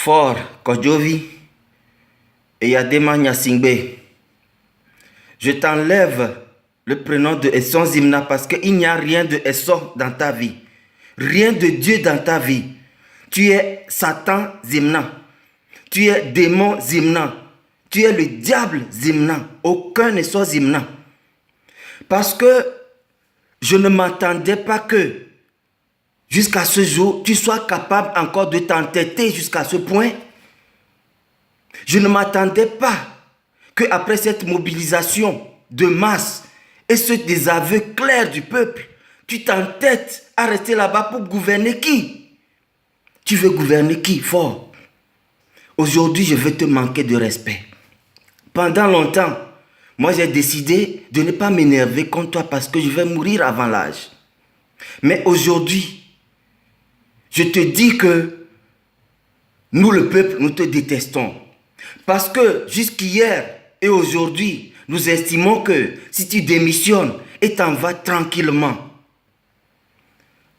Fort Kodjovi et Yadema Nyasingbe, je t'enlève le prénom de Esson Zimna parce qu'il n'y a rien de Esson dans ta vie. Rien de Dieu dans ta vie. Tu es Satan Zimna. Tu es démon Zimna. Tu es le diable Zimna. Aucun Esson Zimna. Parce que je ne m'attendais pas que jusqu'à ce jour, tu sois capable encore de t'entêter jusqu'à ce point. Je ne m'attendais pas qu'après cette mobilisation de masse et ce désaveu clair du peuple, tu t'entêtes à rester là-bas pour gouverner qui? Tu veux gouverner qui, Fort? Aujourd'hui, je vais te manquer de respect. Pendant longtemps, moi j'ai décidé de ne pas m'énerver contre toi parce que je vais mourir avant l'âge. Mais aujourd'hui, je te dis que nous, le peuple, nous te détestons. Parce que jusqu'hier et aujourd'hui, nous estimons que si tu démissionnes et t'en vas tranquillement,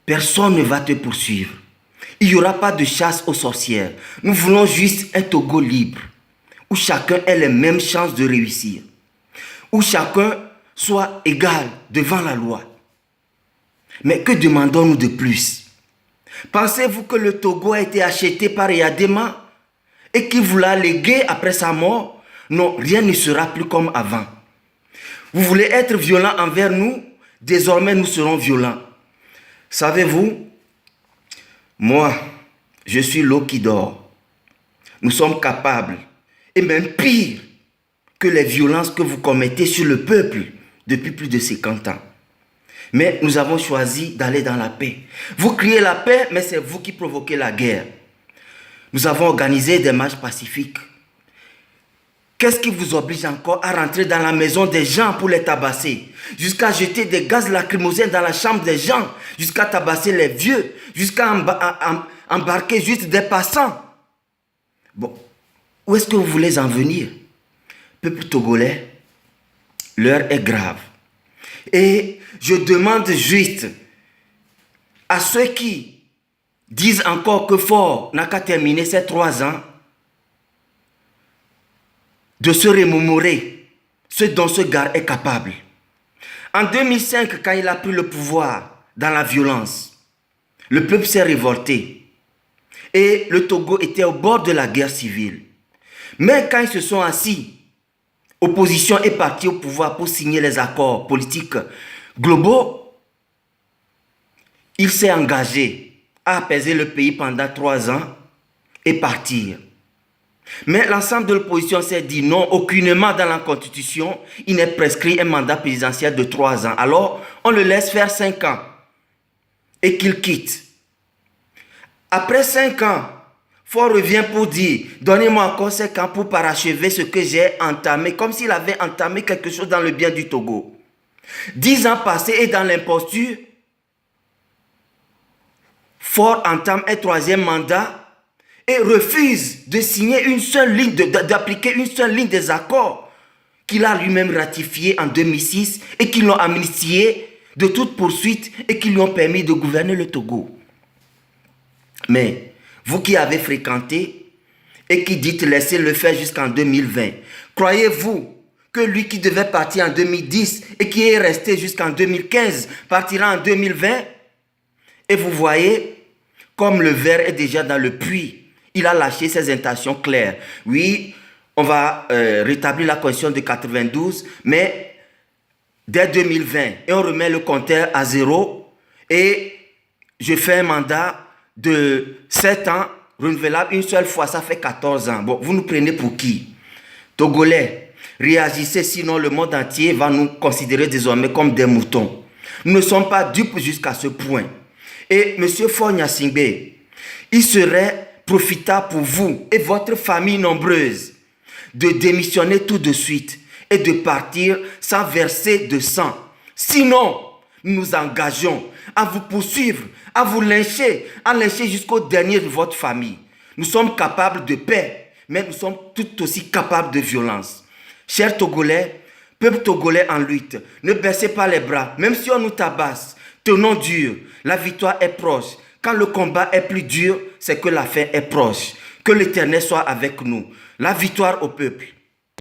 personne ne va te poursuivre. Il n'y aura pas de chasse aux sorcières. Nous voulons juste un Togo libre, où chacun ait les mêmes chances de réussir, où chacun soit égal devant la loi. Mais que demandons-nous de plus? Pensez-vous que le Togo a été acheté par Yadema et qu'il vous l'a légué après sa mort? Non, rien ne sera plus comme avant. Vous voulez être violent envers nous? Désormais, nous serons violents. Savez-vous, moi, je suis l'eau qui dort. Nous sommes capables, et même pire, que les violences que vous commettez sur le peuple depuis plus de 50 ans. Mais nous avons choisi d'aller dans la paix. Vous criez la paix, mais c'est vous qui provoquez la guerre. Nous avons organisé des marches pacifiques. Qu'est-ce qui vous oblige encore à rentrer dans la maison des gens pour les tabasser? Jusqu'à jeter des gaz lacrymogènes dans la chambre des gens, jusqu'à tabasser les vieux, jusqu'à embarquer juste des passants. Bon, où est-ce que vous voulez en venir? Peuple togolais, l'heure est grave. Et je demande juste à ceux qui disent encore que Fort n'a qu'à terminer ses 3 ans de se remémorer ce dont ce gars est capable. En 2005, quand il a pris le pouvoir dans la violence, le peuple s'est révolté et le Togo était au bord de la guerre civile. Mais quand ils se sont assis, opposition est partie au pouvoir pour signer les accords politiques globaux, il s'est engagé à apaiser le pays pendant 3 ans et partir. Mais l'ensemble de l'opposition s'est dit non, aucunement dans la Constitution, il n'est prescrit un mandat présidentiel de 3 ans. Alors, on le laisse faire 5 ans et qu'il quitte. Après 5 ans, Fort revient pour dire, donnez-moi encore 5 ans pour parachever ce que j'ai entamé, comme s'il avait entamé quelque chose dans le bien du Togo. 10 ans passés et dans l'imposture, Fort entame un 3e mandat et refuse de signer une seule ligne, d'appliquer une seule ligne des accords qu'il a lui-même ratifiés en 2006 et qui l'ont amnistié de toute poursuite et qui lui ont permis de gouverner le Togo. Mais vous qui avez fréquenté et qui dites laisser le faire jusqu'en 2020, croyez-vous que lui qui devait partir en 2010 et qui est resté jusqu'en 2015 partira en 2020? Et vous voyez, comme le ver est déjà dans le puits, il a lâché ses intentions claires. Oui, on va rétablir la Constitution de 92, mais dès 2020, et on remet le compteur à 0, et je fais un mandat de 7 ans, renouvelable une seule fois, ça fait 14 ans. Bon, vous nous prenez pour qui? Togolais, réagissez, sinon le monde entier va nous considérer désormais comme des moutons. Nous ne sommes pas dupes jusqu'à ce point. Et M. Fort Nyasingbe, il serait profitable pour vous et votre famille nombreuse de démissionner tout de suite et de partir sans verser de sang. Sinon, nous nous engageons à vous poursuivre, à vous lyncher, à lyncher jusqu'au dernier de votre famille. Nous sommes capables de paix, mais nous sommes tout aussi capables de violence. Chers Togolais, peuple togolais en lutte, ne baissez pas les bras, même si on nous tabasse. Tenons dur, la victoire est proche. Quand le combat est plus dur, c'est que la fin est proche. Que l'Éternel soit avec nous. La victoire au peuple.